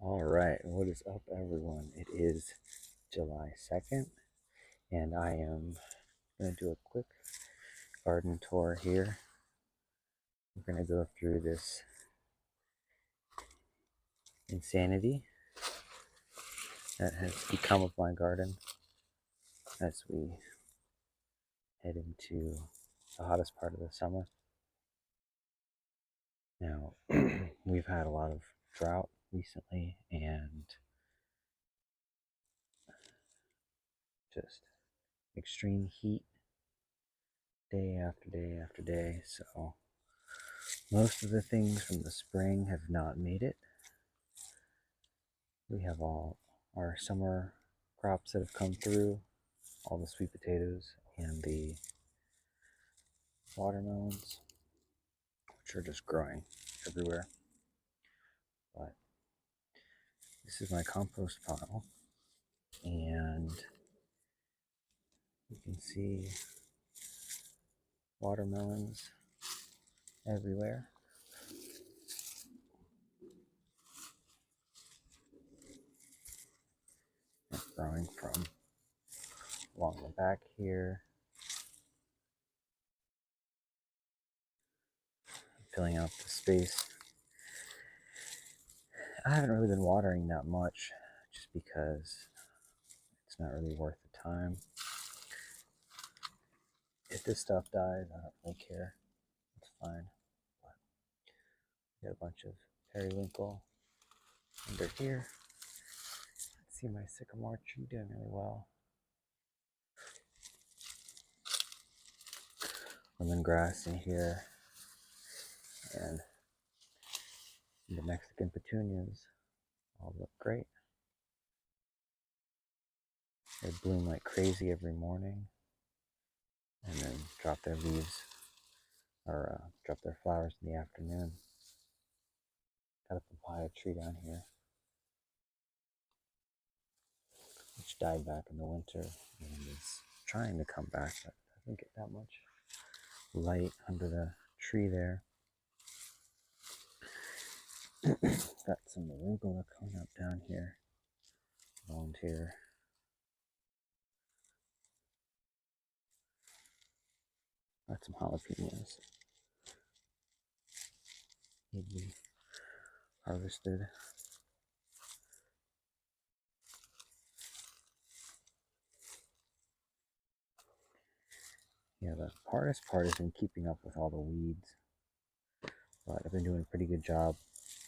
All right, what is up, everyone? It is July 2nd, and I am going to do a quick garden tour here. We're going to go through this insanity that has become of my garden as we head into the hottest part of the summer. Now, we've had a lot of drought recently and just extreme heat day after day after day, so most of the things from the spring have not made it. We have all our summer crops that have come through, all the sweet potatoes and the watermelons, which are just growing everywhere. But this is my compost pile, and you can see watermelons everywhere. They're growing from along the back here, filling out the space. I haven't really been watering that much just because it's not really worth the time. If this stuff dies, I don't really care. It's fine. But we got a bunch of periwinkle under here. Let's see my sycamore tree doing really well. Lemongrass in here, and the Mexican petunias all look great. They bloom like crazy every morning, and then drop their leaves or drop their flowers in the afternoon. Got a papaya tree down here, which died back in the winter and is trying to come back, but doesn't get that much light under the tree there. Got some arugula coming up down here. Volunteer. Got some jalapenos. Need to be harvested. Yeah, the hardest part has been keeping up with all the weeds, but I've been doing a pretty good job.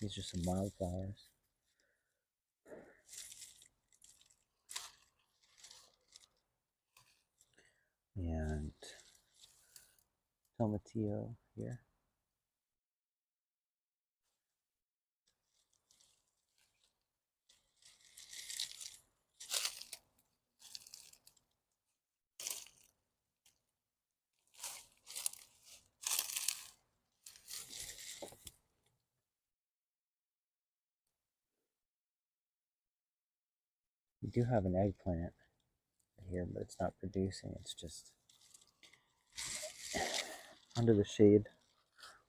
These are some wildflowers. And tomatillo here. We do have an eggplant here, but it's not producing. It's just under the shade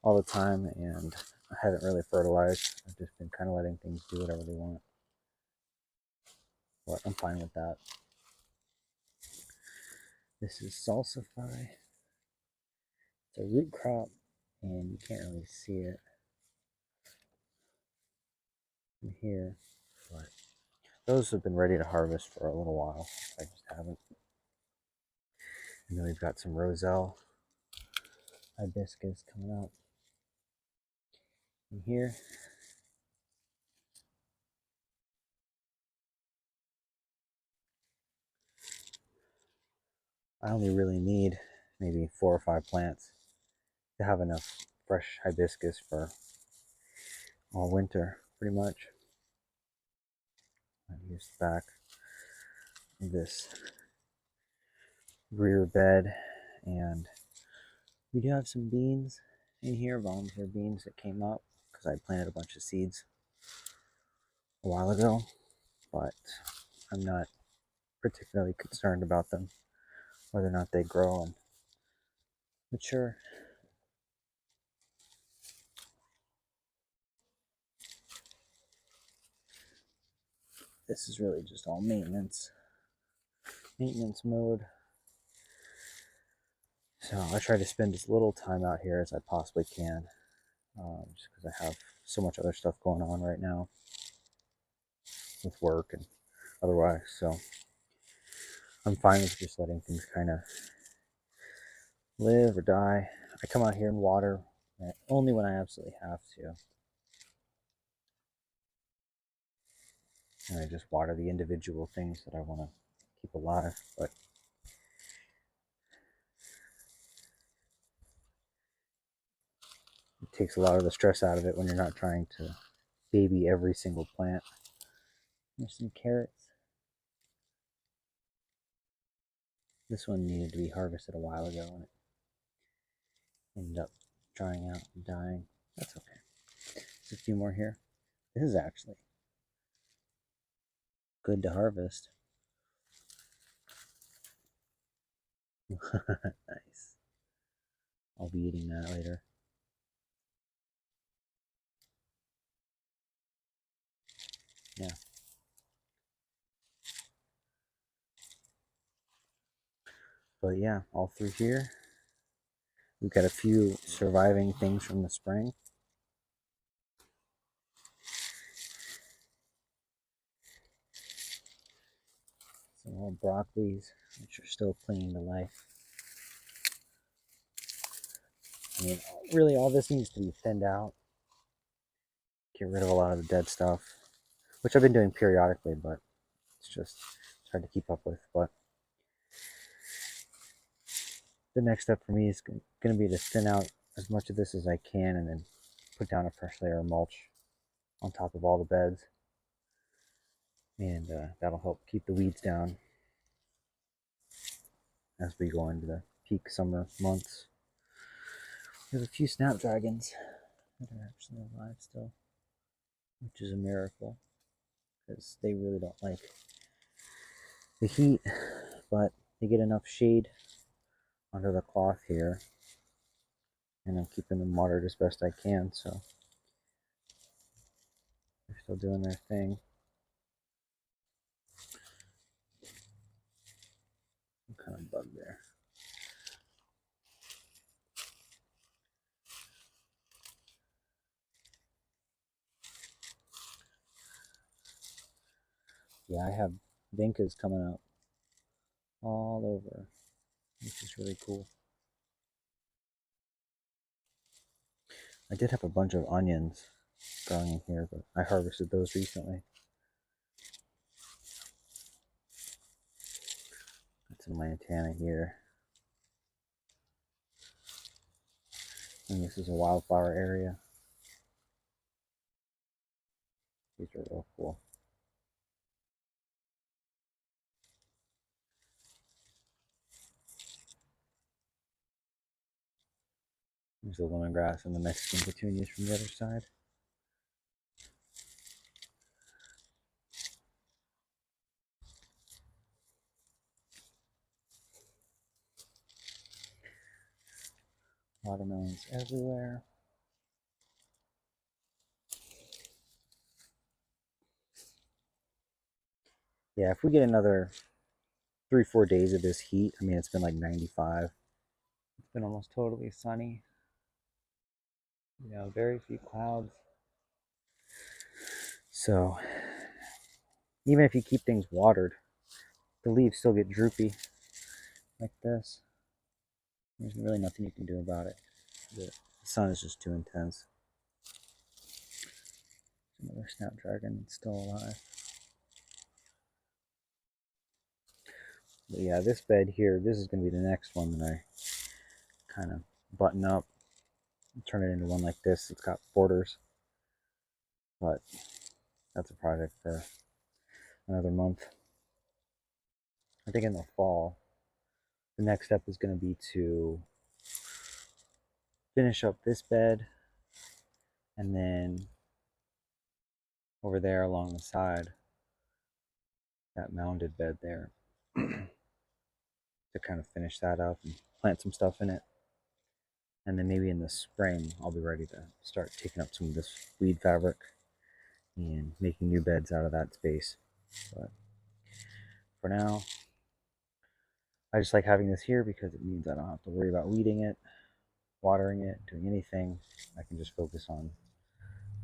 all the time, and I haven't really fertilized. I've just been kind of letting things do whatever they want. But I'm fine with that. This is salsify. It's a root crop, and you can't really see it from here, but those have been ready to harvest for a little while. I just haven't. And then we've got some roselle hibiscus coming up in here. I only really need maybe 4 or 5 plants to have enough fresh hibiscus for all winter, pretty much. I've used the back of this rear bed, and we do have some beans in here, volunteer beans that came up because I planted a bunch of seeds a while ago, but I'm not particularly concerned about them, whether or not they grow and mature. this is really just all maintenance mode. So I try to spend as little time out here as I possibly can, just because I have so much other stuff going on right now with work and otherwise. So I'm fine with just letting things kind of live or die. I come out here and water only when I absolutely have to. And I just water the individual things that I want to keep alive. But it takes a lot of the stress out of it when you're not trying to baby every single plant. There's some carrots. This one needed to be harvested a while ago and it ended up drying out and dying. That's okay. There's a few more here. This is actually good to harvest. Nice. I'll be eating that later. Yeah. But yeah, all through here, we've got a few surviving things from the spring. Some old broccolis, which are still clinging to life. I mean, really, all this needs to be thinned out. Get rid of a lot of the dead stuff, which I've been doing periodically, but it's hard to keep up with. But the next step for me is going to be to thin out as much of this as I can and then put down a fresh layer of mulch on top of all the beds. And that'll help keep the weeds down as we go into the peak summer months. There's a few snapdragons that are actually alive still, which is a miracle because they really don't like the heat, but they get enough shade under the cloth here, and I'm keeping them watered as best I can, so they're still doing their thing. Some kind of bug there. Yeah, I have vincas coming up all over, which is really cool. I did have a bunch of onions growing in here, but I harvested those recently. Got some lantana here. And this is a wildflower area. These are real cool. There's the lemongrass and the Mexican petunias from the other side. Watermelons everywhere. Yeah, if we get another 3-4 days of this heat, I mean, it's been like 95. It's been almost totally sunny. Very few clouds. So even if you keep things watered, the leaves still get droopy like this. There's really nothing you can do about it. The sun is just too intense. Another snapdragon still alive. But yeah, this bed here, this is going to be the next one that I kind of button up, turn it into one like this. It's got borders, but that's a project for another month. I think in the fall, the next step is going to be to finish up this bed, and then over there along the side, that mounded bed there, to kind of finish that up and plant some stuff in it. And then maybe in the spring, I'll be ready to start taking up some of this weed fabric and making new beds out of that space. But for now, I just like having this here because it means I don't have to worry about weeding it, watering it, doing anything. I can just focus on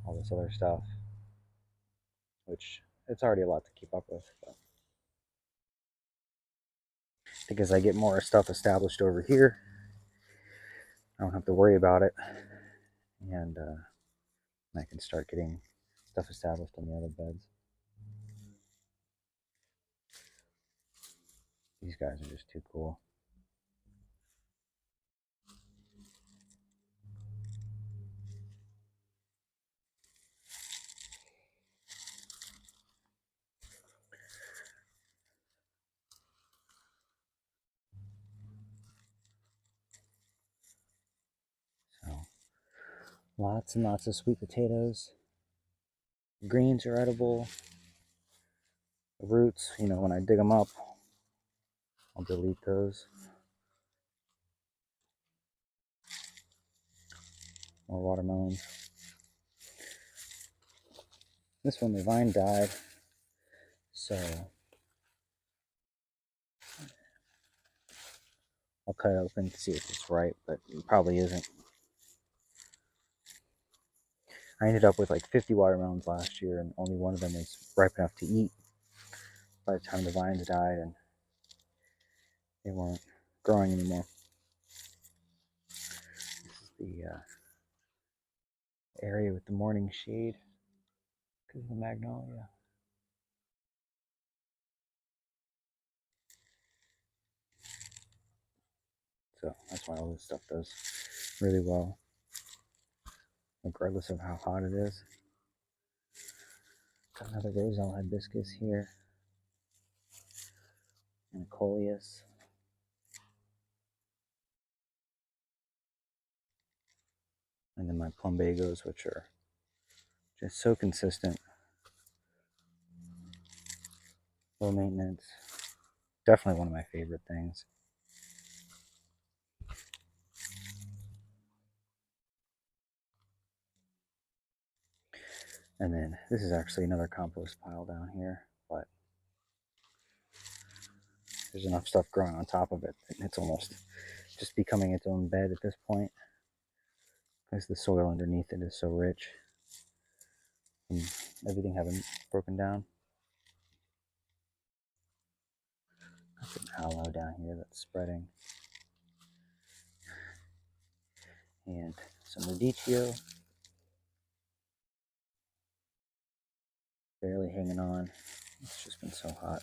all this other stuff, which it's already a lot to keep up with. But I think as I get more stuff established over here, I don't have to worry about it, and I can start getting stuff established on the other beds. These guys are just too cool. So lots and lots of sweet potatoes. Greens are edible. The roots, when I dig them up, I'll delete those. More watermelons. This one, the vine died, so I'll cut it open to see if it's ripe, but it probably isn't. I ended up with like 50 watermelons last year, and only one of them was ripe enough to eat by the time the vines died, and they weren't growing anymore. This is the area with the morning shade because of the magnolia. So that's why all this stuff does really well, regardless of how hot it is. Got another roselle hibiscus here, and a coleus. And then my plumbagos, which are just so consistent. Low maintenance. Definitely one of my favorite things. And then this is actually another compost pile down here, but there's enough stuff growing on top of it. It's almost just becoming its own bed at this point, because the soil underneath it is so rich and everything having broken down. Got some aloe down here that's spreading, and some radicchio, barely hanging on. It's just been so hot.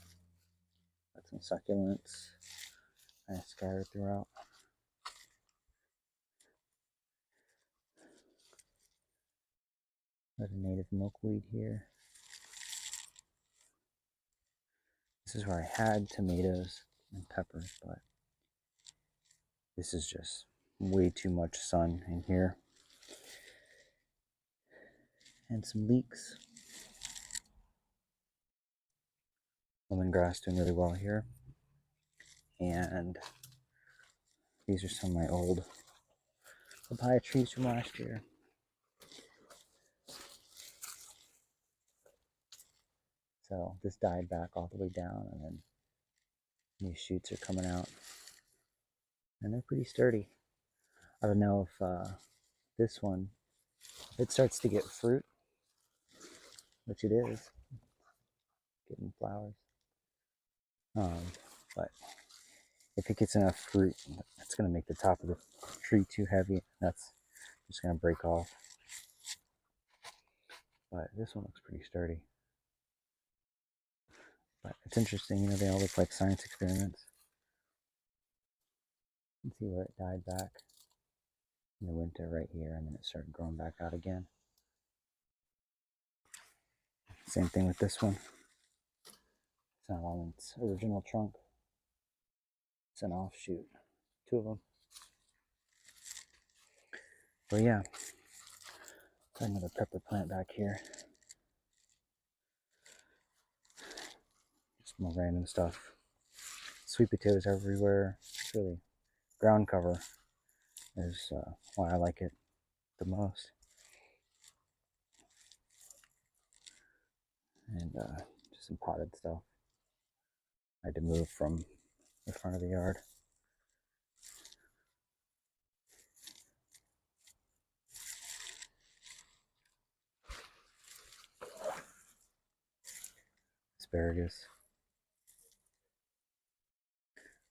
Got some succulents kind of scattered throughout. Got a native milkweed here. This is where I had tomatoes and peppers, but this is just way too much sun in here. And some leeks. Lemongrass doing really well here. And these are some of my old papaya trees from last year. So this died back all the way down, and then new shoots are coming out. And they're pretty sturdy. I don't know if this one, it starts to get fruit, which it is, getting flowers. But if it gets enough fruit, it's going to make the top of the tree too heavy. That's just going to break off. But this one looks pretty sturdy. But it's interesting, they all look like science experiments. You can see where it died back in the winter right here, and then it started growing back out again. Same thing with this one. It's not on its original trunk. It's an offshoot. Two of them. But yeah, got another pepper plant back here. Just more random stuff. Sweet potatoes everywhere. It's really ground cover is why I like it the most. And Just some potted stuff. I had to move from the front of the yard. Asparagus.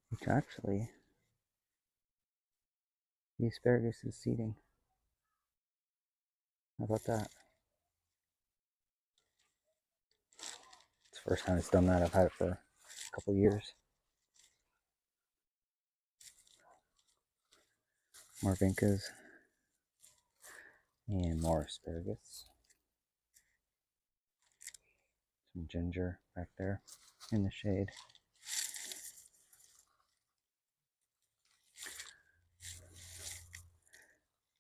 Which actually, the asparagus is seeding. How about that? It's the first time it's done that. I've had it for a couple years. More vincas. And more asparagus. Some ginger back there in the shade.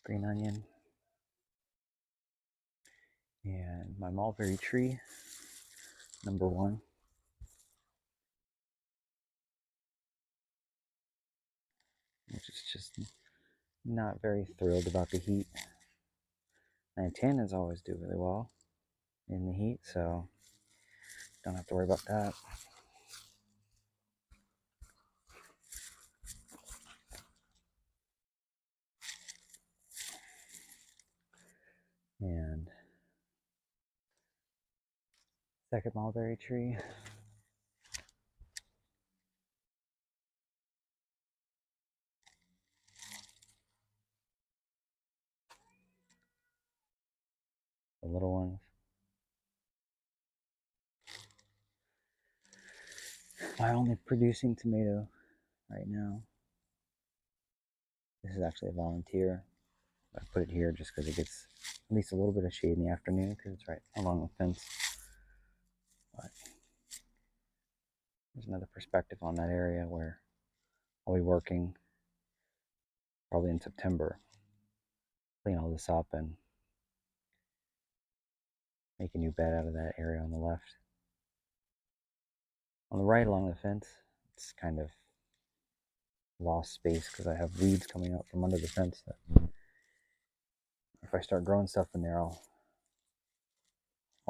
Green onion. And my mulberry tree, number 1. Which is just not very thrilled about the heat. Lantanas always do really well in the heat, so don't have to worry about that. And second mulberry tree. The little ones. My only producing tomato right now. This is actually a volunteer. I put it here just because it gets at least a little bit of shade in the afternoon because it's right along the fence. But there's another perspective on that area where I'll be working probably in September, clean all this up and make a new bed out of that area on the left. On the right along the fence, it's kind of lost space because I have weeds coming out from under the fence that if I start growing stuff in there, I'll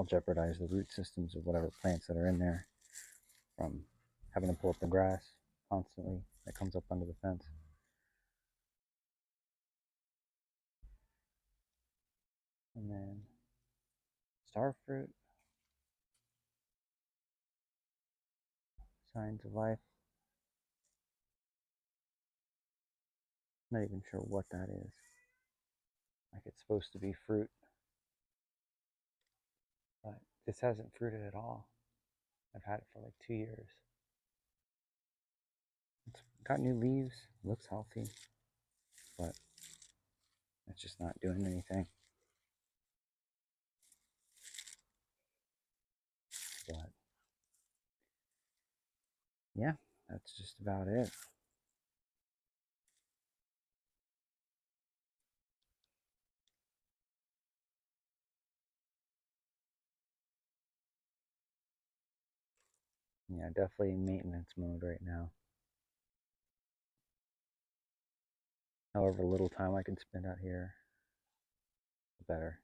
jeopardize the root systems of whatever plants that are in there from having to pull up the grass constantly that comes up under the fence. And then starfruit, signs of life. Not even sure what that is. Like it's supposed to be fruit, but this hasn't fruited at all. I've had it for like 2 years. It's got new leaves, looks healthy, but it's just not doing anything. But yeah, that's just about it. Yeah, definitely in maintenance mode right now. However little time I can spend out here, the better.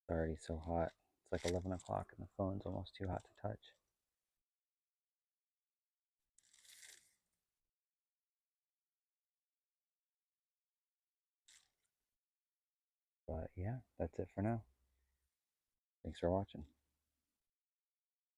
It's already so hot. It's like 11 o'clock and the phone's almost too hot to touch. But yeah, that's it for now. Thanks for watching.